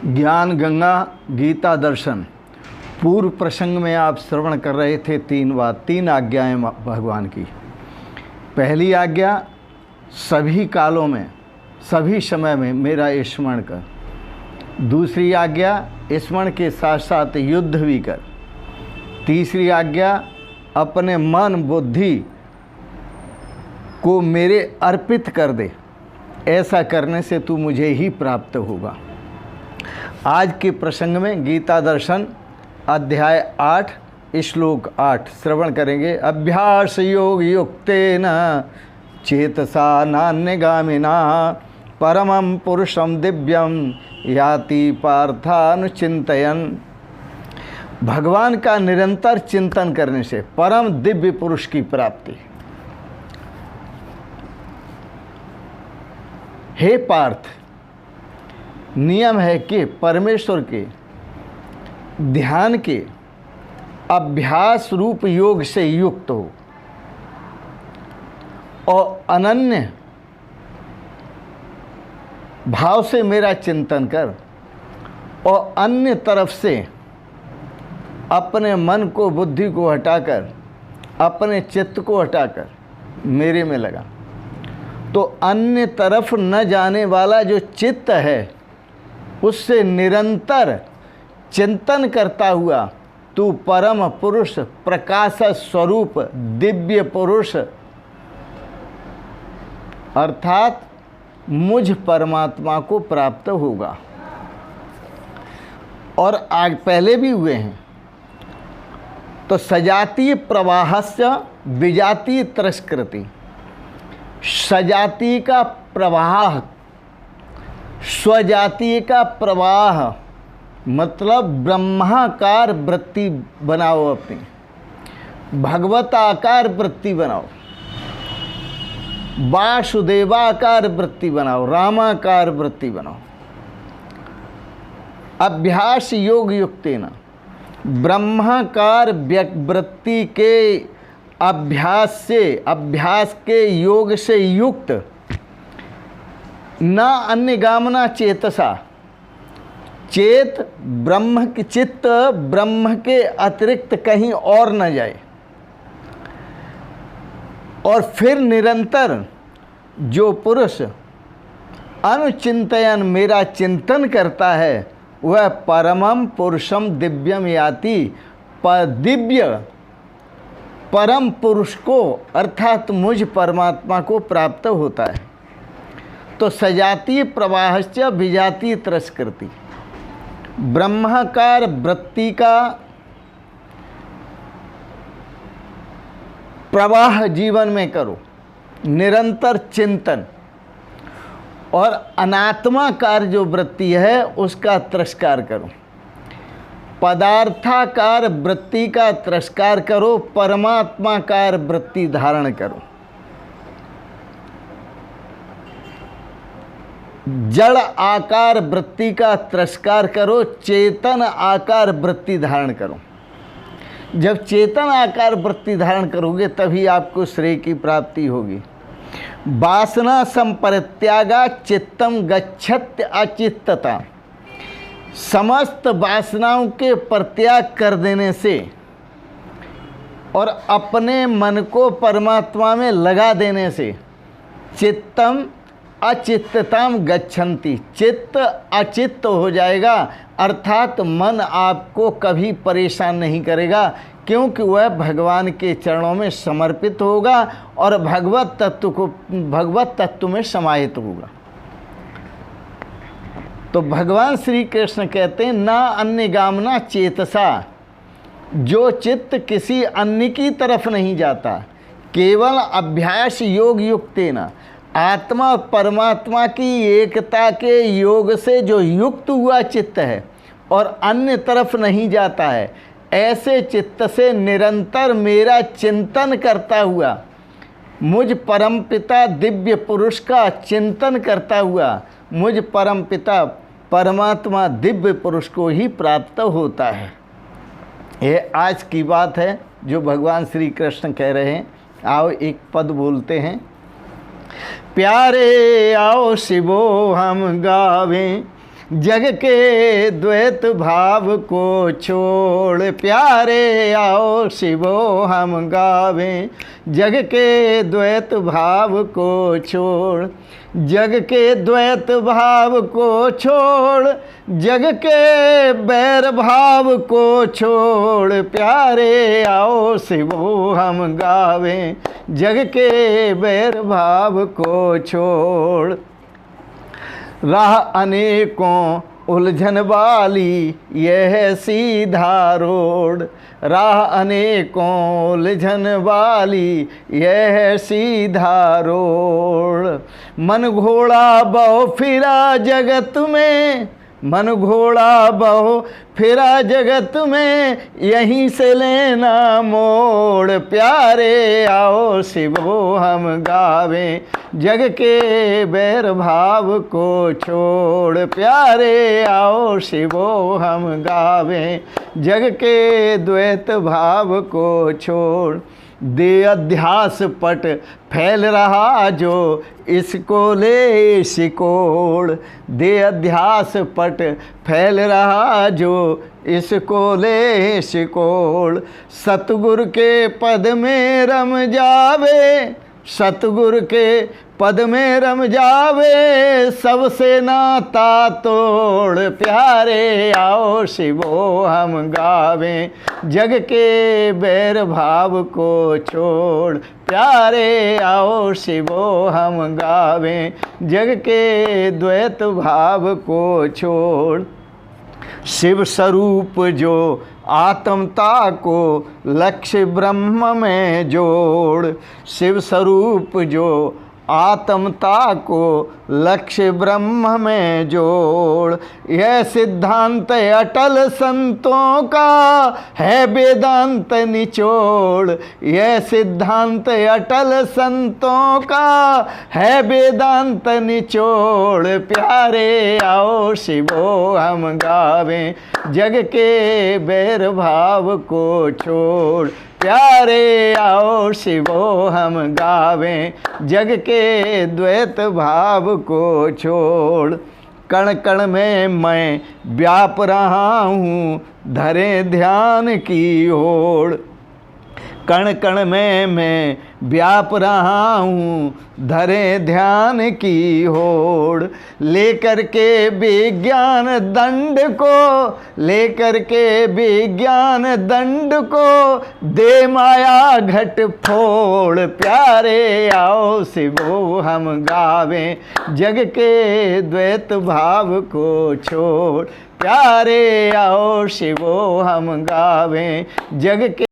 ज्ञान गंगा गीता दर्शन। पूर्व प्रसंग में आप श्रवण कर रहे थे तीन आज्ञाएं भगवान की। पहली आज्ञा, सभी कालों में सभी समय में मेरा स्मरण कर। दूसरी आज्ञा, स्मरण के साथ साथ युद्ध भी कर। तीसरी आज्ञा, अपने मन बुद्धि को मेरे अर्पित कर दे। ऐसा करने से तू मुझे ही प्राप्त होगा। आज के प्रसंग में गीता दर्शन अध्याय 8 श्लोक 8 श्रवण करेंगे। अभ्यास योग युक्तेन चेतसा नान्यगामिना परमं पुरुषं दिव्यं याति पार्थानुचिंतयन्। भगवान का निरंतर चिंतन करने से परम दिव्य पुरुष की प्राप्ति। हे पार्थ, नियम है कि परमेश्वर के ध्यान के अभ्यास रूप योग से युक्त हो और अनन्य भाव से मेरा चिंतन कर और अन्य तरफ से अपने मन को बुद्धि को हटाकर अपने चित्त को हटाकर मेरे में लगा। तो अन्य तरफ न जाने वाला जो चित्त है उससे निरंतर चिंतन करता हुआ तू परम पुरुष, प्रकाश स्वरूप दिव्य पुरुष अर्थात मुझ परमात्मा को प्राप्त होगा। और आज पहले भी हुए हैं। तो सजातीय प्रवाहस्य विजातीय तिरस्कृति। सजातीय का प्रवाह, स्वजातीय का प्रवाह मतलब ब्रह्माकार वृत्ति बनाओ, अपनी भगवताकार वृत्ति बनाओ, वासुदेवाकार वृत्ति बनाओ, रामाकार वृत्ति बनाओ। अभ्यास योग युक्तेन, ब्रह्माकार वृत्ति के अभ्यास के योग से युक्त, न अन्यगामना चेतसा, चित्त ब्रह्म के अतिरिक्त कहीं और न जाए। और फिर निरंतर जो पुरुष अनुचिंतयन मेरा चिंतन करता है वह परमं पुरुषम दिव्यम याति, दिव्य परम पुरुष को अर्थात मुझ परमात्मा को प्राप्त होता है। तो सजातीय प्रवाहश्च विजातीय तिरस्कृति। ब्रह्माकार वृत्ति का प्रवाह जीवन में करो, निरंतर चिंतन, और अनात्माकार जो वृत्ति है उसका तिरस्कार करो। पदार्थाकार वृत्ति का तिरस्कार करो, परमात्माकार वृत्ति धारण करो। जड़ आकार वृत्ति का तिरस्कार करो, चेतन आकार वृत्ति धारण करो। जब चेतन आकार वृत्ति धारण करोगे तभी आपको श्रेय की प्राप्ति होगी। वासना संपरित्यागा चित्तम गच्छत्य अचित्तता। समस्त वासनाओं के परित्याग कर देने से और अपने मन को परमात्मा में लगा देने से चित्तम अचित्तताम गच्छन्ति, चित्त अचित्त हो जाएगा, अर्थात मन आपको कभी परेशान नहीं करेगा, क्योंकि वह भगवान के चरणों में समर्पित होगा और भगवत तत्व में समाहित होगा। तो भगवान श्री कृष्ण कहते हैं ना अन्यगामना चेतसा, जो चित्त किसी अन्य की तरफ नहीं जाता, केवल अभ्यास योग युक्तेन, आत्मा परमात्मा की एकता के योग से जो युक्त हुआ चित्त है और अन्य तरफ नहीं जाता है, ऐसे चित्त से निरंतर मेरा चिंतन करता हुआ, मुझ परमपिता दिव्य पुरुष का चिंतन करता हुआ, मुझ परमपिता परमात्मा दिव्य पुरुष को ही प्राप्त होता है। ये आज की बात है जो भगवान श्री कृष्ण कह रहे हैं। आओ एक पद बोलते हैं। प्यारे आओ शिवो हम गावें जग के द्वैत भाव को छोड़, प्यारे आओ शिवो हम गावें। जग के द्वैत भाव को छोड़, जग के द्वैत भाव को छोड़, जग के बैर भाव को छोड़, प्यारे आओ शिवो हम गावें। जग के बैर भाव को छोड़, राह अनेकों उलझन वाली यह सीधा रोड, राह अनेकों उलझन वाली यह सीधा रोड। मन घोड़ा बहु फिरा जगत में, मन घोड़ा बहु फिरा जगत में, यहीं से लेना मोड़, प्यारे आओ शिवो हम गावें। जग के बैर भाव को छोड़, प्यारे आओ शिवो हम गावें। जग के द्वैत भाव को छोड़, दे अध्यास पट फैल रहा जो, इसको ले शिकोड़। दे अध्यास पट फैल रहा जो, इसको ले शिकोड़। सतगुरु के पद में रम जावे, सतगुरु के पद में रम जावे, सबसे नाता तोड़, प्यारे आओ शिवो हम गावें। जग के बैर भाव को छोड़, प्यारे आओ शिवो हम गावें। जग के द्वैत भाव को छोड़, शिव स्वरूप जो आत्मता को लक्ष्य ब्रह्म में जोड़। शिव स्वरूप जो आत्मता को लक्ष्य ब्रह्म में जोड़। यह सिद्धांत अटल संतों का है वेदांत निचोड़। यह सिद्धांत अटल संतों का है वेदांत निचोड़, प्यारे आओ शिवो हम गावें। जग के बैर भाव को छोड़, प्यारे आओ शिवो हम गावें। जग के द्वैत भाव को छोड़, कण कण में मैं व्याप रहा हूँ धरे ध्यान की ओर। कण कण में मैं व्याप रहा हूँ धरे ध्यान की होड़। लेकर के विज्ञान दंड को, लेकर के विज्ञान दंड को, दे माया घट फोड़, प्यारे आओ शिवो हम गावें। जग के द्वैत भाव को छोड़, प्यारे आओ शिवो हम गावें। जग के